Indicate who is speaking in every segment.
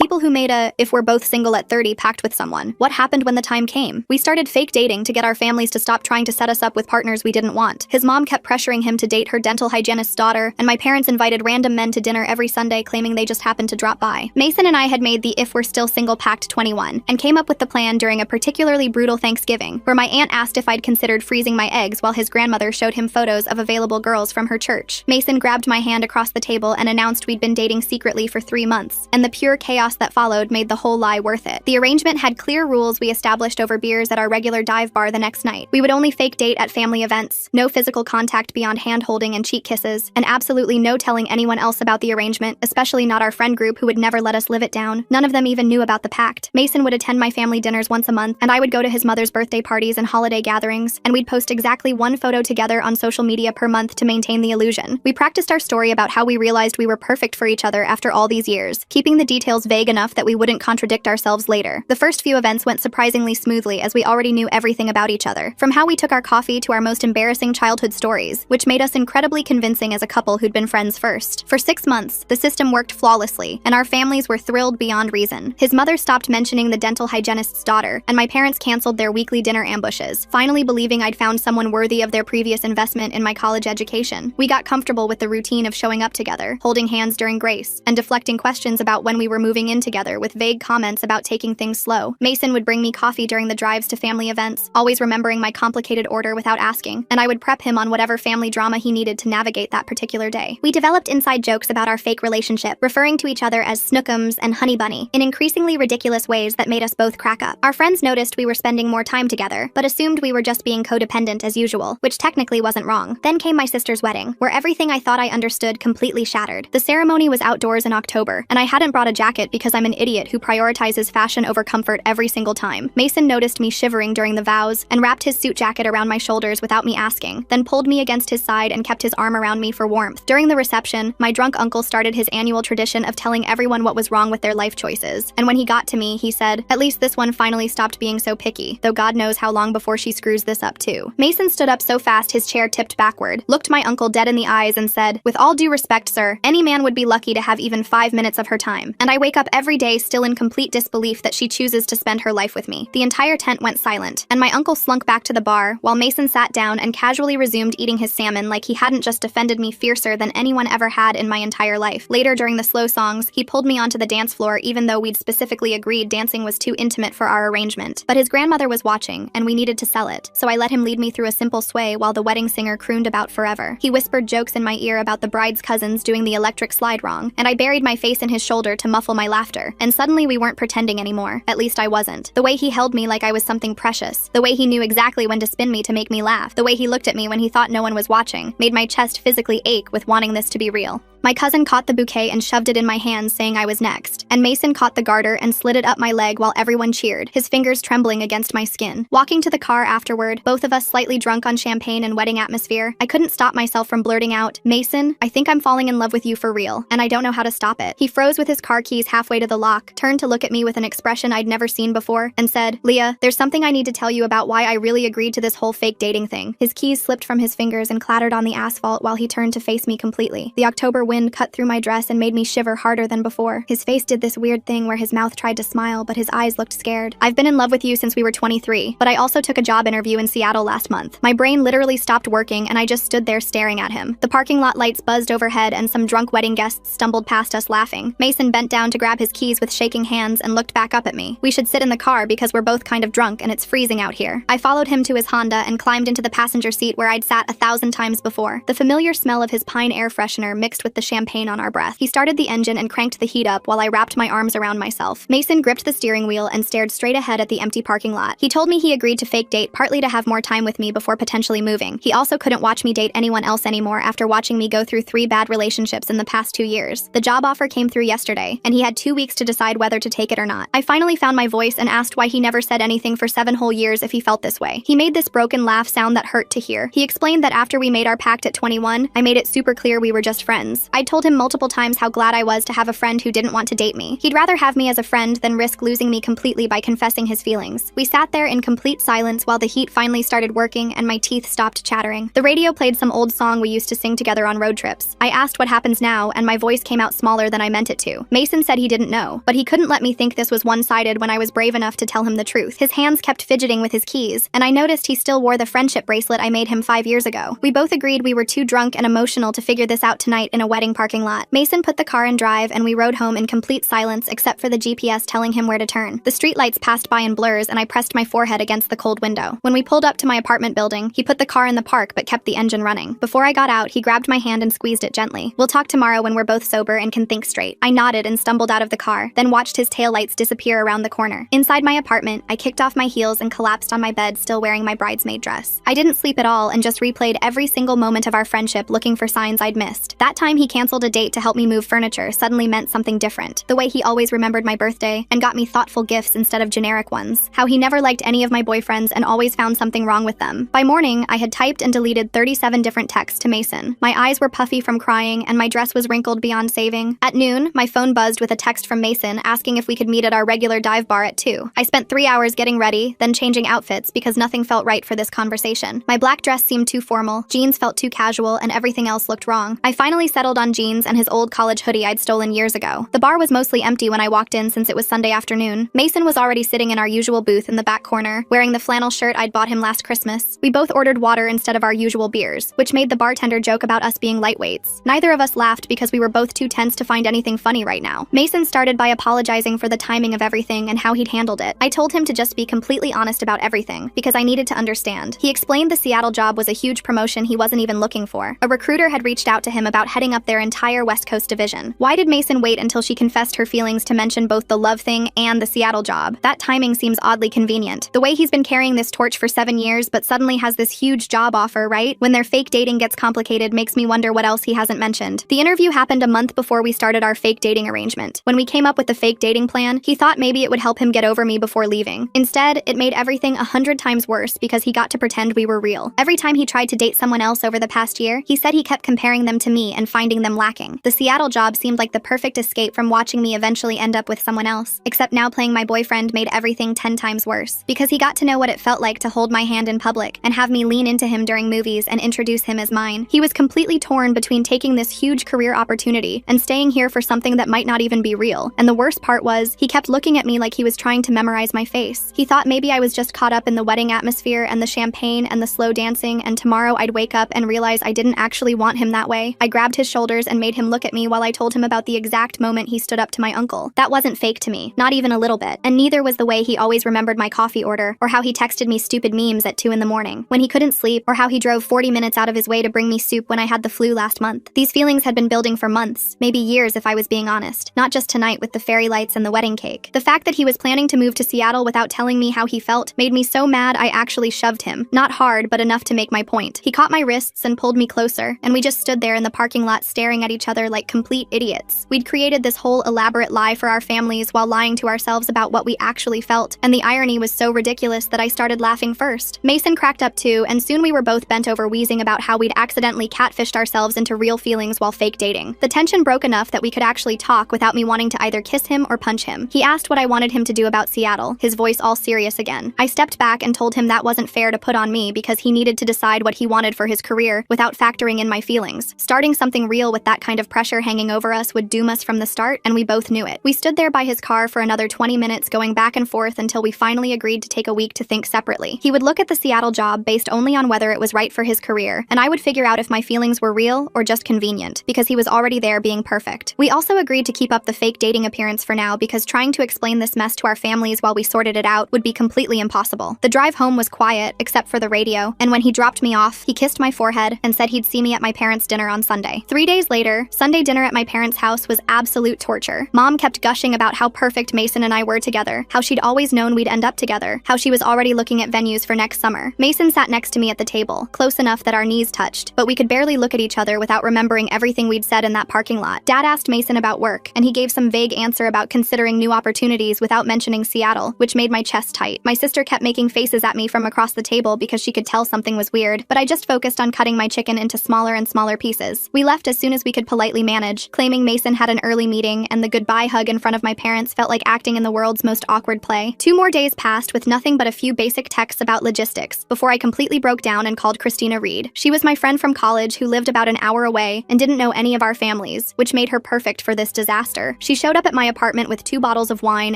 Speaker 1: people who made a "if we're both single at 30" pact with someone. What happened when the time came? We started fake dating to get our families to stop trying to set us up with partners we didn't want. His mom kept pressuring him to date her dental hygienist's daughter, and my parents invited random men to dinner every Sunday claiming they just happened to drop by. Mason and I had made the "if we're still single" pact 21, and came up with the plan during a particularly brutal Thanksgiving, where my aunt asked if I'd considered freezing my eggs while his grandmother showed him photos of available girls from her church. Mason grabbed my hand across the table and announced we'd been dating secretly for 3 months, and the pure chaos that followed made the whole lie worth it. The arrangement had clear rules we established over beers at our regular dive bar the next night. We would only fake date at family events, no physical contact beyond hand-holding and cheek kisses, and absolutely no telling anyone else about the arrangement, especially not our friend group who would never let us live it down. None of them even knew about the pact. Mason would attend my family dinners once a month, and I would go to his mother's birthday parties and holiday gatherings, and we'd post exactly one photo together on social media per month to maintain the illusion. We practiced our story about how we realized we were perfect for each other after all these years, keeping the details vague enough that we wouldn't contradict ourselves later. The first few events went surprisingly smoothly as we already knew everything about each other, from how we took our coffee to our most embarrassing childhood stories, which made us incredibly convincing as a couple who'd been friends first. For 6 months, the system worked flawlessly, and our families were thrilled beyond reason. His mother stopped mentioning the dental hygienist's daughter, and my parents canceled their weekly dinner ambushes, finally believing I'd found someone worthy of their previous investment in my college education. We got comfortable with the routine of showing up together, holding hands during grace, and deflecting questions about when we were moving in together with vague comments about taking things slow. Mason would bring me coffee during the drives to family events, always remembering my complicated order without asking, and I would prep him on whatever family drama he needed to navigate that particular day. We developed inside jokes about our fake relationship, referring to each other as Snookums and Honey Bunny, in increasingly ridiculous ways that made us both crack up. Our friends noticed we were spending more time together, but assumed we were just being codependent as usual, which technically wasn't wrong. Then came my sister's wedding, where everything I thought I understood completely shattered. The ceremony was outdoors in October, and I hadn't brought a jacket because I'm an idiot who prioritizes fashion over comfort every single time. Mason noticed me shivering during the vows and wrapped his suit jacket around my shoulders without me asking, then pulled me against his side and kept his arm around me for warmth. During the reception, my drunk uncle started his annual tradition of telling everyone what was wrong with their life choices, and when he got to me, he said, "At least this one finally stopped being so picky, though God knows how long before she screws this up too." Mason stood up so fast his chair tipped backward, looked my uncle dead in the eyes and said, "With all due respect, sir, any man would be lucky to have even 5 minutes of her time, and I wake up every day still in complete disbelief that she chooses to spend her life with me." The entire tent went silent, and my uncle slunk back to the bar, while Mason sat down and casually resumed eating his salmon like he hadn't just defended me fiercer than anyone ever had in my entire life. Later, during the slow songs, he pulled me onto the dance floor even though we'd specifically agreed dancing was too intimate for our arrangement. But his grandmother was watching, and we needed to sell it, so I let him lead me through a simple sway while the wedding singer crooned about forever. He whispered jokes in my ear about the bride's cousins doing the electric slide wrong, and I buried my face in his shoulder to muffle my laughter. And suddenly we weren't pretending anymore. At least I wasn't. The way he held me like I was something precious, the way he knew exactly when to spin me to make me laugh, the way he looked at me when he thought no one was watching, made my chest physically ache with wanting this to be real. My cousin caught the bouquet and shoved it in my hands, saying I was next, and Mason caught the garter and slid it up my leg while everyone cheered, his fingers trembling against my skin. Walking to the car afterward, both of us slightly drunk on champagne and wedding atmosphere, I couldn't stop myself from blurting out, "Mason, I think I'm falling in love with you for real, and I don't know how to stop it." He froze with his car keys halfway to the lock, turned to look at me with an expression I'd never seen before, and said, "Leah, there's something I need to tell you about why I really agreed to this whole fake dating thing." His keys slipped from his fingers and clattered on the asphalt while he turned to face me completely. The October wind cut through my dress and made me shiver harder than before. His face did this weird thing where his mouth tried to smile, but his eyes looked scared. "I've been in love with you since we were 23, but I also took a job interview in Seattle last month." My brain literally stopped working, and I just stood there staring at him. The parking lot lights buzzed overhead, and some drunk wedding guests stumbled past us laughing. Mason bent down to grab his keys with shaking hands and looked back up at me. "We should sit in the car because we're both kind of drunk and it's freezing out here." I followed him to his Honda and climbed into the passenger seat where I'd sat 1,000 times before. The familiar smell of his pine air freshener mixed with the champagne on our breath. He started the engine and cranked the heat up while I wrapped my arms around myself. Mason gripped the steering wheel and stared straight ahead at the empty parking lot. He told me he agreed to fake date partly to have more time with me before potentially moving. He also couldn't watch me date anyone else anymore after watching me go through 3 bad relationships in the past 2 years. The job offer came through yesterday, and he had 2 weeks to decide whether to take it or not. I finally found my voice and asked why he never said anything for 7 whole years if he felt this way. He made this broken laugh sound that hurt to hear. He explained that after we made our pact at 21, I made it super clear we were just friends. I'd told him multiple times how glad I was to have a friend who didn't want to date me. He'd rather have me as a friend than risk losing me completely by confessing his feelings. We sat there in complete silence while the heat finally started working and my teeth stopped chattering. The radio played some old song we used to sing together on road trips. I asked what happens now, and my voice came out smaller than I meant it to. Mason said he didn't know, but he couldn't let me think this was one-sided when I was brave enough to tell him the truth. His hands kept fidgeting with his keys, and I noticed he still wore the friendship bracelet I made him 5 years ago. We both agreed we were too drunk and emotional to figure this out tonight in a wedding parking lot. Mason put the car in drive and we rode home in complete silence except for the GPS telling him where to turn. The streetlights passed by in blurs and I pressed my forehead against the cold window. When we pulled up to my apartment building, he put the car in the park but kept the engine running. Before I got out, he grabbed my hand and squeezed it gently. "We'll talk tomorrow when we're both sober and can think straight." I nodded and stumbled out of the car, then watched his taillights disappear around the corner. Inside my apartment, I kicked off my heels and collapsed on my bed, still wearing my bridesmaid dress. I didn't sleep at all and just replayed every single moment of our friendship looking for signs I'd missed. That time he canceled a date to help me move furniture suddenly meant something different. The way he always remembered my birthday and got me thoughtful gifts instead of generic ones. How he never liked any of my boyfriends and always found something wrong with them. By morning, I had typed and deleted 37 different texts to Mason. My eyes were puffy from crying and my dress was wrinkled beyond saving. At noon, my phone buzzed with a text from Mason asking if we could meet at our regular dive bar at 2. I spent 3 hours getting ready, then changing outfits because nothing felt right for this conversation. My black dress seemed too formal, jeans felt too casual, and everything else looked wrong. I finally settled on jeans and his old college hoodie I'd stolen years ago. The bar was mostly empty when I walked in since it was Sunday afternoon. Mason was already sitting in our usual booth in the back corner, wearing the flannel shirt I'd bought him last Christmas. We both ordered water instead of our usual beers, which made the bartender joke about us being lightweights. Neither of us laughed because we were both too tense to find anything funny right now. Mason started by apologizing for the timing of everything and how he'd handled it. I told him to just be completely honest about everything, because I needed to understand. He explained the Seattle job was a huge promotion he wasn't even looking for. A recruiter had reached out to him about heading up their entire West Coast division. Why did Mason wait until she confessed her feelings to mention both the love thing and the Seattle job? That timing seems oddly convenient. The way he's been carrying this torch for 7 years but suddenly has this huge job offer, right? When their fake dating gets complicated makes me wonder what else he hasn't mentioned. The interview happened a month before we started our fake dating arrangement. When we came up with the fake dating plan, he thought maybe it would help him get over me before leaving. Instead, it made everything 100 times worse because he got to pretend we were real. Every time he tried to date someone else over the past year, he said he kept comparing them to me and finding them lacking. The Seattle job seemed like the perfect escape from watching me eventually end up with someone else, except now playing my boyfriend made everything 10 times worse. Because he got to know what it felt like to hold my hand in public and have me lean into him during movies and introduce him as mine. He was completely torn between taking this huge career opportunity and staying here for something that might not even be real. And the worst part was, he kept looking at me like he was trying to memorize my face. He thought maybe I was just caught up in the wedding atmosphere and the champagne and the slow dancing, and tomorrow I'd wake up and realize I didn't actually want him that way. I grabbed his shoulders and made him look at me while I told him about the exact moment he stood up to my uncle. That wasn't fake to me, not even a little bit. And neither was the way he always remembered my coffee order, or how he texted me stupid memes at 2 in the morning when he couldn't sleep, or how he drove 40 minutes out of his way to bring me soup when I had the flu last month. These feelings had been building for months, maybe years if I was being honest, not just tonight with the fairy lights and the wedding cake. The fact that he was planning to move to Seattle without telling me how he felt made me so mad I actually shoved him. Not hard, but enough to make my point. He caught my wrists and pulled me closer, and we just stood there in the parking lot staring at each other like complete idiots. We'd created this whole elaborate lie for our families while lying to ourselves about what we actually felt, and the irony was so ridiculous that I started laughing first. Mason cracked up too, and soon we were both bent over wheezing about how we'd accidentally catfished ourselves into real feelings while fake dating. The tension broke enough that we could actually talk without me wanting to either kiss him or punch him. He asked what I wanted him to do about Seattle, his voice all serious again. I stepped back and told him that wasn't fair to put on me because he needed to decide what he wanted for his career without factoring in my feelings. Starting something real with that kind of pressure hanging over us would doom us from the start, and we both knew it. We stood there by his car for another 20 minutes going back and forth until we finally agreed to take a week to think separately. He would look at the Seattle job based only on whether it was right for his career, and I would figure out if my feelings were real or just convenient, because he was already there being perfect. We also agreed to keep up the fake dating appearance for now because trying to explain this mess to our families while we sorted it out would be completely impossible. The drive home was quiet, except for the radio, and when he dropped me off, he kissed my forehead and said he'd see me at my parents' dinner on Sunday. 3 days later, Sunday dinner at my parents' house was absolute torture. Mom kept gushing about how perfect Mason and I were together, how she'd always known we'd end up together, how she was already looking at venues for next summer. Mason sat next to me at the table, close enough that our knees touched, but we could barely look at each other without remembering everything we'd said in that parking lot. Dad asked Mason about work, and he gave some vague answer about considering new opportunities without mentioning Seattle, which made my chest tight. My sister kept making faces at me from across the table because she could tell something was weird, but I just focused on cutting my chicken into smaller and smaller pieces. We left as soon soon as we could politely manage, claiming Mason had an early meeting, and the goodbye hug in front of my parents felt like acting in the world's most awkward play. 2 more days passed with nothing but a few basic texts about logistics before I completely broke down and called Christina Reed. She was my friend from college who lived about an hour away and didn't know any of our families, which made her perfect for this disaster. She showed up at my apartment with 2 bottles of wine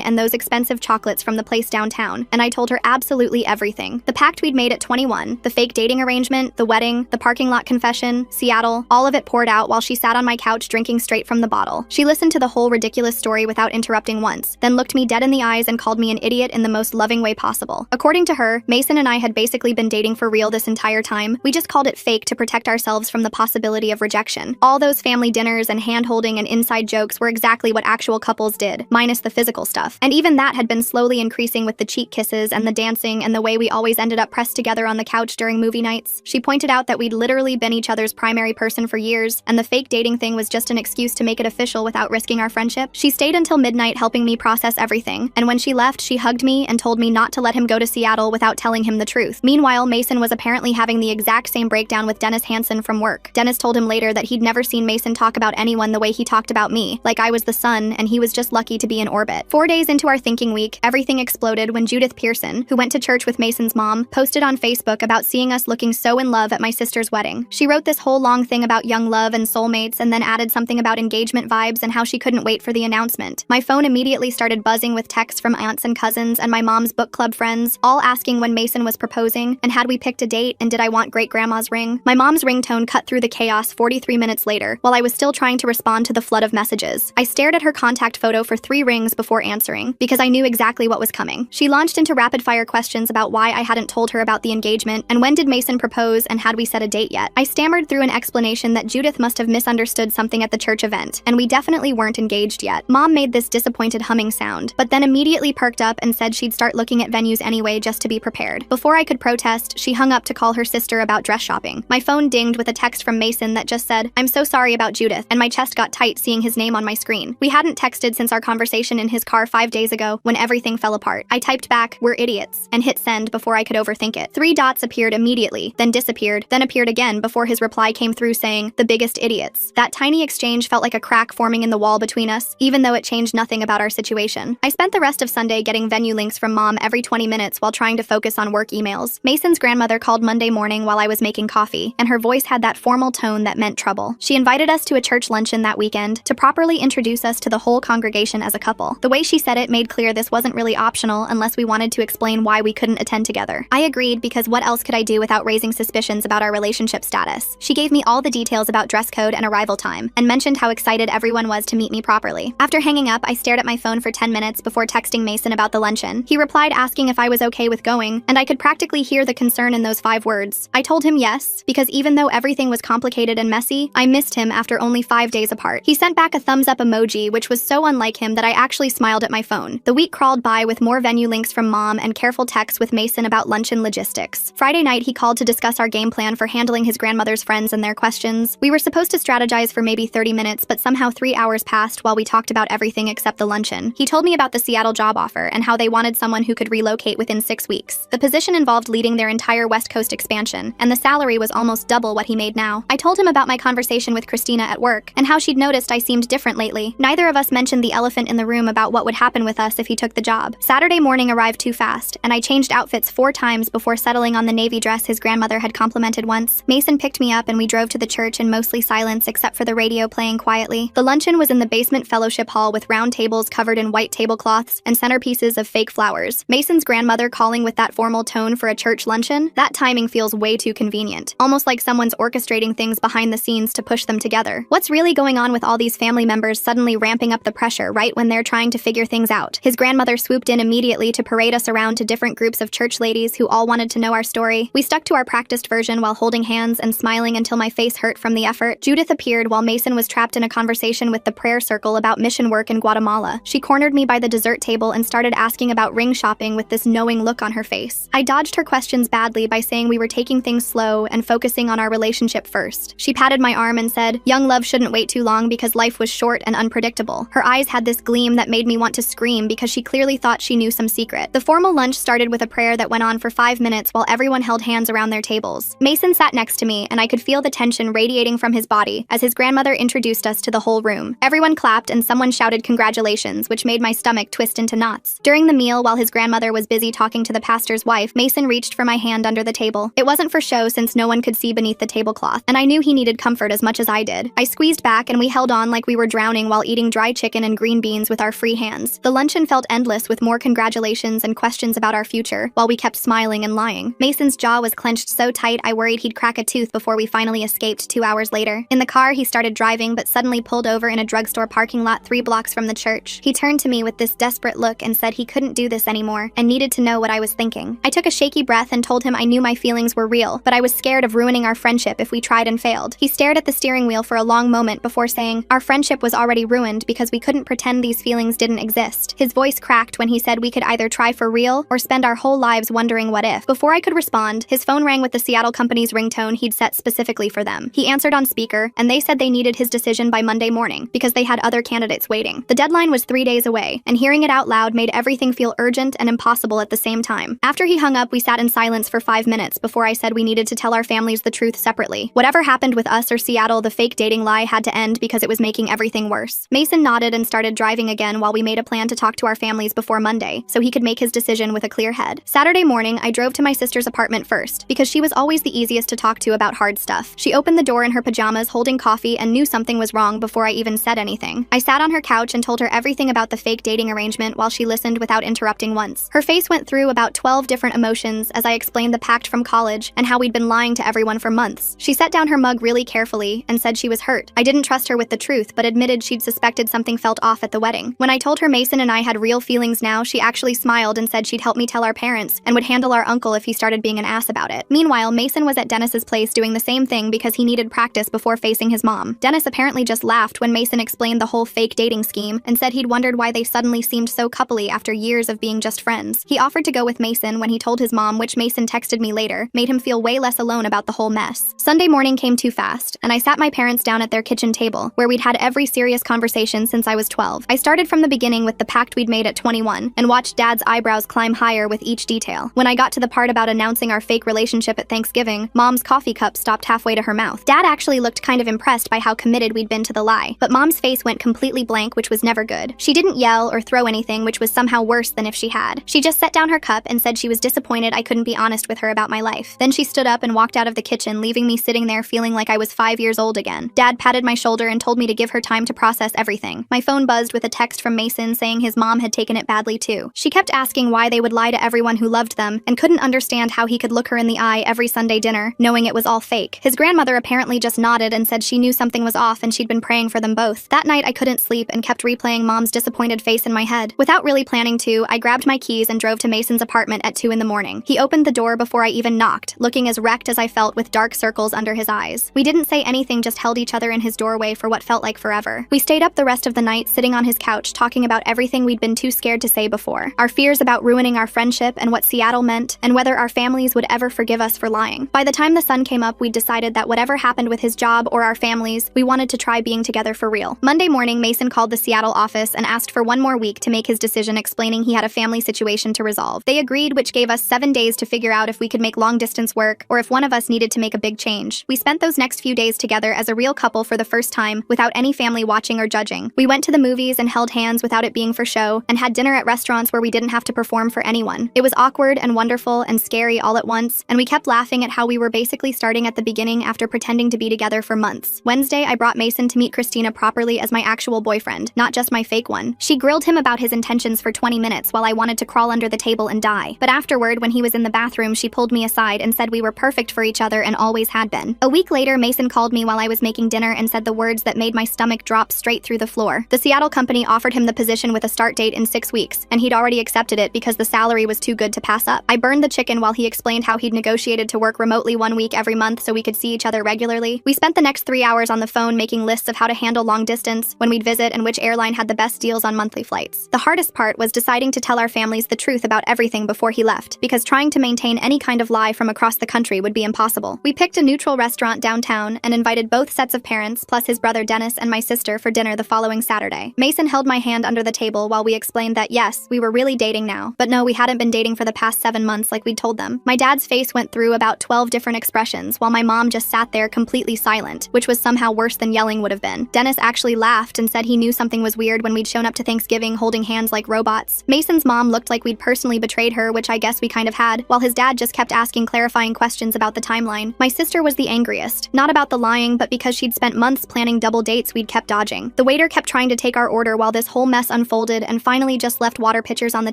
Speaker 1: and those expensive chocolates from the place downtown, and I told her absolutely everything. The pact we'd made at 21, the fake dating arrangement, the wedding, the parking lot confession, Seattle, all of it poured out while she sat on my couch drinking straight from the bottle. She listened to the whole ridiculous story without interrupting once, then looked me dead in the eyes and called me an idiot in the most loving way possible. According to her, Mason and I had basically been dating for real this entire time. We just called it fake to protect ourselves from the possibility of rejection. All those family dinners and hand-holding and inside jokes were exactly what actual couples did, minus the physical stuff. And even that had been slowly increasing with the cheek kisses and the dancing and the way we always ended up pressed together on the couch during movie nights. She pointed out that we'd literally been each other's primary person for years, and the fake dating thing was just an excuse to make it official without risking our friendship. She stayed until midnight helping me process everything, and when she left, she hugged me and told me not to let him go to Seattle without telling him the truth. Meanwhile, Mason was apparently having the exact same breakdown with Dennis Hansen from work. Dennis told him later that he'd never seen Mason talk about anyone the way he talked about me, like I was the sun and he was just lucky to be in orbit. 4 days into our thinking week, everything exploded when Judith Pearson, who went to church with Mason's mom, posted on Facebook about seeing us looking so in love at my sister's wedding. She wrote this whole long thing about young love and soulmates and then added something about engagement vibes and how she couldn't wait for the announcement. My phone immediately started buzzing with texts from aunts and cousins and my mom's book club friends, all asking when Mason was proposing and had we picked a date and did I want great-grandma's ring. My mom's ringtone cut through the chaos 43 minutes later, while I was still trying to respond to the flood of messages. I stared at her contact photo for 3 rings before answering, because I knew exactly what was coming. She launched into rapid-fire questions about why I hadn't told her about the engagement and when did Mason propose and had we set a date yet. I stammered through an explanation that Judith must have misunderstood something at the church event, and we definitely weren't engaged yet. Mom made this disappointed humming sound, but then immediately perked up and said she'd start looking at venues anyway just to be prepared. Before I could protest, she hung up to call her sister about dress shopping. My phone dinged with a text from Mason that just said, "I'm so sorry about Judith," and my chest got tight seeing his name on my screen. We hadn't texted since our conversation in his car 5 days ago when everything fell apart. I typed back, "We're idiots," and hit send before I could overthink it. 3 dots appeared immediately, then disappeared, then appeared again before his reply came through saying, "The biggest idiots." That tiny exchange felt like a crack forming in the wall between us, even though it changed nothing about our situation. I spent the rest of Sunday getting venue links from Mom every 20 minutes while trying to focus on work emails. Mason's grandmother called Monday morning while I was making coffee, and her voice had that formal tone that meant trouble. She invited us to a church luncheon that weekend to properly introduce us to the whole congregation as a couple. The way she said it made clear this wasn't really optional unless we wanted to explain why we couldn't attend together. I agreed because what else could I do without raising suspicions about our relationship status? She gave me all the details about dress code and arrival time, and mentioned how excited everyone was to meet me properly. After hanging up, I stared at my phone for 10 minutes before texting Mason about the luncheon. He replied asking if I was okay with going, and I could practically hear the concern in those 5 words. I told him yes, because even though everything was complicated and messy, I missed him after only 5 days apart. He sent back a thumbs up emoji, which was so unlike him that I actually smiled at my phone. The week crawled by with more venue links from Mom and careful texts with Mason about luncheon logistics. Friday night, he called to discuss our game plan for handling his grandmother's friends and their questions. We were supposed to strategize for maybe 30 minutes, but somehow 3 hours passed while we talked about everything except the luncheon. He told me about the Seattle job offer and how they wanted someone who could relocate within 6 weeks. The position involved leading their entire West Coast expansion, and the salary was almost double what he made now. I told him about my conversation with Christina at work and how she'd noticed I seemed different lately. Neither of us mentioned the elephant in the room about what would happen with us if he took the job. Saturday morning arrived too fast, and I changed outfits 4 times before settling on the navy dress his grandmother had complimented once. Mason picked me up and we drove to the church in mostly silence except for the radio playing quietly. The luncheon was in the basement fellowship hall with round tables covered in white tablecloths and centerpieces of fake flowers. Mason's grandmother calling with that formal tone for a church luncheon? That timing feels way too convenient. Almost like someone's orchestrating things behind the scenes to push them together. What's really going on with all these family members suddenly ramping up the pressure right when they're trying to figure things out? His grandmother swooped in immediately to parade us around to different groups of church ladies who all wanted to know our story. We stuck to our practiced version while holding hands and smiling until my face hurt from the effort. Judith appeared while Mason was trapped in a conversation with the prayer circle about mission work in Guatemala. She cornered me by the dessert table and started asking about ring shopping with this knowing look on her face. I dodged her questions badly by saying we were taking things slow and focusing on our relationship first. She patted my arm and said, "Young love shouldn't wait too long because life was short and unpredictable." Her eyes had this gleam that made me want to scream because she clearly thought she knew some secret. The formal lunch started with a prayer that went on for 5 minutes while everyone held hands around their tables. Mason sat next to me, and I could feel the tension radiating from his body as his grandmother introduced us to the whole room. Everyone clapped and someone shouted congratulations, which made my stomach twist into knots. During the meal, while his grandmother was busy talking to the pastor's wife, Mason reached for my hand under the table. It wasn't for show since no one could see beneath the tablecloth, and I knew he needed comfort as much as I did. I squeezed back and we held on like we were drowning while eating dry chicken and green beans with our free hands. The luncheon felt endless with more congratulations and questions about our future, while we kept smiling and lying. Mason's jaw was clenched so tight I worried he'd crack a tooth before we finally escaped 2 hours later. In the car, he started driving but suddenly pulled over in a drugstore parking lot 3 blocks from the church. He turned to me with this desperate look and said he couldn't do this anymore and needed to know what I was thinking. I took a shaky breath and told him I knew my feelings were real, but I was scared of ruining our friendship if we tried and failed. He stared at the steering wheel for a long moment before saying, "Our friendship was already ruined because we couldn't pretend these feelings didn't exist." His voice cracked when he said we could either try for real or spend our whole lives wondering what if. Before I could respond, his phone rang with the Seattle company's ringtone he'd set specifically for them. He answered on speaker, and they said they needed his decision by Monday morning because they had other candidates waiting. The deadline was 3 days away, and hearing it out loud made everything feel urgent and impossible at the same time. After he hung up, we sat in silence for 5 minutes before I said we needed to tell our families the truth separately. Whatever happened with us or Seattle, the fake dating lie had to end because it was making everything worse. Mason nodded and started driving again while we made a plan to talk to our families before Monday, so he could make his decision with a clear head. Saturday morning, I drove to my sister's apartment first, because she was always the easiest to talk to about hard stuff. She opened the door in her pajamas holding coffee and knew something was wrong before I even said anything. I sat on her couch and told her everything about the fake dating arrangement while she listened without interrupting once. Her face went through about 12 different emotions as I explained the pact from college and how we'd been lying to everyone for months. She set down her mug really carefully and said she was hurt. I didn't trust her with the truth, but admitted she'd suspected something felt off at the wedding. When I told her Mason and I had real feelings now, she actually smiled and said she'd help me tell our parents and would handle our uncle if he started being an ass about it. Meanwhile, Mason was at Dennis's place doing the same thing because he needed practice before facing his mom. Dennis apparently just laughed when Mason explained the whole fake dating scheme and said he'd wondered why they suddenly seemed so coupley after years of being just friends. He offered to go with Mason when he told his mom, which Mason texted me later, made him feel way less alone about the whole mess. Sunday morning came too fast, and I sat my parents down at their kitchen table, where we'd had every serious conversation since I was 12. I started from the beginning with the pact we'd made at 21, and watched Dad's eyebrows climb higher with each detail. When I got to the part about announcing our fake relationship at Thanksgiving, Mom's coffee cup stopped halfway to her mouth. Dad actually looked kind of impressed by how committed we'd been to the lie, but Mom's face went completely blank, which was never good. She didn't yell or throw anything, which was somehow worse than if she had. She just set down her cup and said she was disappointed I couldn't be honest with her about my life. Then she stood up and walked out of the kitchen, leaving me sitting there feeling like I was 5 years old again. Dad patted my shoulder and told me to give her time to process everything. My phone buzzed with a text from Mason saying his mom had taken it badly too. She kept asking why they would lie to everyone who loved them and couldn't understand how he could look her in the eye every Sunday dinner, knowing it was all fake. His grandmother apparently just nodded and said she knew something was off and she'd been praying for them both. That night I couldn't sleep and kept replaying Mom's disappointed face in my head. Without really planning to, I grabbed my keys and drove to Mason's apartment at 2 in the morning. He opened the door before I even knocked, looking as wrecked as I felt with dark circles under his eyes. We didn't say anything, just held each other in his doorway for what felt like forever. We stayed up the rest of the night sitting on his couch talking about everything we'd been too scared to say before. Our fears about ruining our friendship and what Seattle meant, and whether our families would ever forgive us for lying. By the time the sun came up, we'd decided that whatever happened with his job or our families, we wanted to try being together for real. Monday morning, Mason called the Seattle office and asked for 1 more week to make his decision, explaining he had a family situation to resolve. They agreed, which gave us 7 days to figure out if we could make long distance work or if one of us needed to make a big change. We spent those next few days together as a real couple for the first time, without any family watching or judging. We went to the movies and held hands without it being for show, and had dinner at restaurants where we didn't have to perform for anyone. It was awkward and wonderful and scary all at once, and we kept laughing at how we were basically starting at the beginning after pretending to be together for months. Wednesday, I brought Mason to meet Christina properly as my actual boyfriend, not just my fake one. She grilled him about his intentions for 20 minutes while I wanted to crawl under the table and die. But afterward, when he was in the bathroom, she pulled me aside and said we were perfect for each other and always had been. A week later, Mason called me while I was making dinner and said the words that made my stomach drop straight through the floor. The Seattle company offered him the position with a start date in 6 weeks, and he'd already accepted it because the salary was too good to pass up. I burned the chicken while he explained how he'd negotiated to work remotely 1 week every month so we could see each other regularly. We spent the next 3 hours on the phone making lists of how to handle long distance, when we'd visit, and which airline had the best deals on monthly flights. The hardest part was deciding to tell our families the truth about everything before he left, because trying to maintain any kind of lie from across the country would be impossible. We picked a neutral restaurant downtown and invited both sets of parents, plus his brother Dennis and my sister, for dinner the following Saturday. Mason held my hand under the table while we explained that yes, we were really dating now, but no, we hadn't been dating for the past 7 months like we'd told them. My dad's face went through about 12 different expressions, while my mom just sat there completely silent silent, which was somehow worse than yelling would have been. Dennis actually laughed and said he knew something was weird when we'd shown up to Thanksgiving holding hands like robots. Mason's mom looked like we'd personally betrayed her, which I guess we kind of had, while his dad just kept asking clarifying questions about the timeline. My sister was the angriest, not about the lying, but because she'd spent months planning double dates we'd kept dodging. The waiter kept trying to take our order while this whole mess unfolded and finally just left water pitchers on the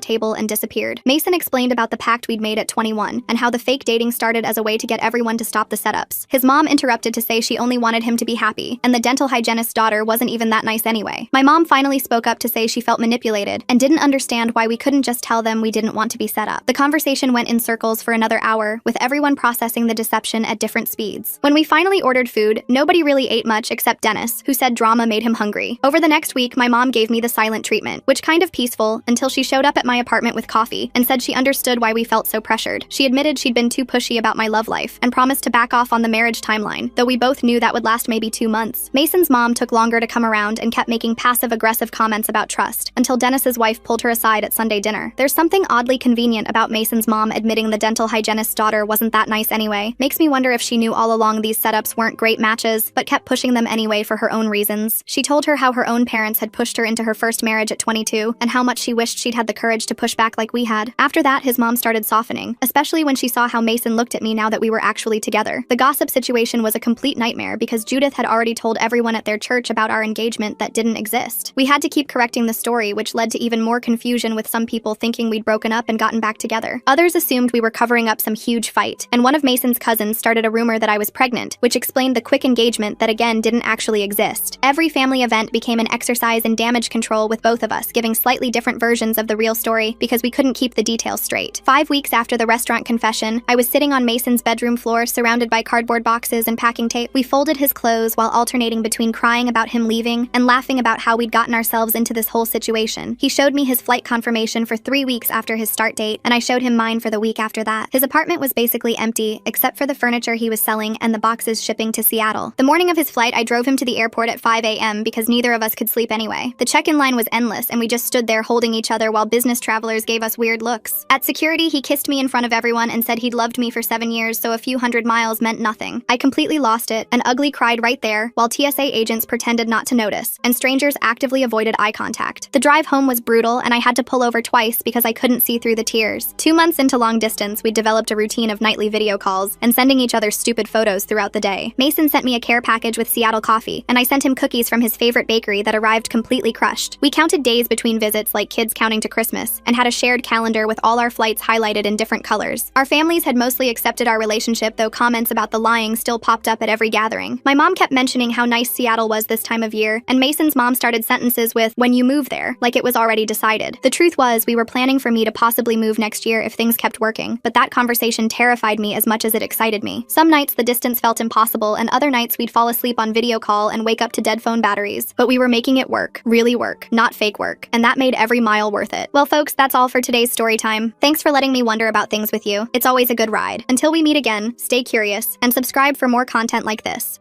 Speaker 1: table and disappeared. Mason explained about the pact we'd made at 21 and how the fake dating started as a way to get everyone to stop the setups. His mom interrupted to say she only wanted him to be happy, and the dental hygienist's daughter wasn't even that nice anyway. My mom finally spoke up to say she felt manipulated and didn't understand why we couldn't just tell them we didn't want to be set up. The conversation went in circles for another hour, with everyone processing the deception at different speeds. When we finally ordered food, nobody really ate much except Dennis, who said drama made him hungry. Over the next week, my mom gave me the silent treatment, which kind of peaceful until she showed up at my apartment with coffee and said she understood why we felt so pressured. She admitted she'd been too pushy about my love life and promised to back off on the marriage timeline, though we both knew that would last maybe 2 months. Mason's mom took longer to come around and kept making passive-aggressive comments about trust until Dennis's wife pulled her aside at Sunday dinner. There's something oddly convenient about Mason's mom admitting the dental hygienist's daughter wasn't that nice anyway. Makes me wonder if she knew all along these setups weren't great matches, but kept pushing them anyway for her own reasons. She told her how her own parents had pushed her into her first marriage at 22 and how much she wished she'd had the courage to push back like we had. After that, his mom started softening, especially when she saw how Mason looked at me now that we were actually together. The gossip situation was a complete nightmare because Judith had already told everyone at their church about our engagement that didn't exist. We had to keep correcting the story, which led to even more confusion, with some people thinking we'd broken up and gotten back together. Others assumed we were covering up some huge fight, and one of Mason's cousins started a rumor that I was pregnant, which explained the quick engagement that again didn't actually exist. Every family event became an exercise in damage control, with both of us giving slightly different versions of the real story because we couldn't keep the details straight. 5 weeks after the restaurant confession, I was sitting on Mason's bedroom floor surrounded by cardboard boxes and packing tape. We folded his clothes while alternating between crying about him leaving and laughing about how we'd gotten ourselves into this whole situation. He showed me his flight confirmation for 3 weeks after his start date, and I showed him mine for the week after that. His apartment was basically empty, except for the furniture he was selling and the boxes shipping to Seattle. The morning of his flight, I drove him to the airport at 5 a.m. because neither of us could sleep anyway. The check-in line was endless, and we just stood there holding each other while business travelers gave us weird looks. At security, he kissed me in front of everyone and said he'd loved me for 7 years, so a few hundred miles meant nothing. I completely lost it, and ugly cried right there, while TSA agents pretended not to notice, and strangers actively avoided eye contact. The drive home was brutal, and I had to pull over twice because I couldn't see through the tears. 2 months into long distance, we'd developed a routine of nightly video calls and sending each other stupid photos throughout the day. Mason sent me a care package with Seattle coffee, and I sent him cookies from his favorite bakery that arrived completely crushed. We counted days between visits like kids counting to Christmas, and had a shared calendar with all our flights highlighted in different colors. Our families had mostly accepted our relationship, though comments about the lying still popped up at every gathering. My mom kept mentioning how nice Seattle was this time of year, and Mason's mom started sentences with, "when you move there," like it was already decided. The truth was, we were planning for me to possibly move next year if things kept working, but that conversation terrified me as much as it excited me. Some nights the distance felt impossible, and other nights we'd fall asleep on video call and wake up to dead phone batteries. But we were making it work, really work, not fake work, and that made every mile worth it. Well folks, that's all for today's story time. Thanks for letting me wonder about things with you. It's always a good ride. Until we meet again, stay curious, and subscribe for more content like this.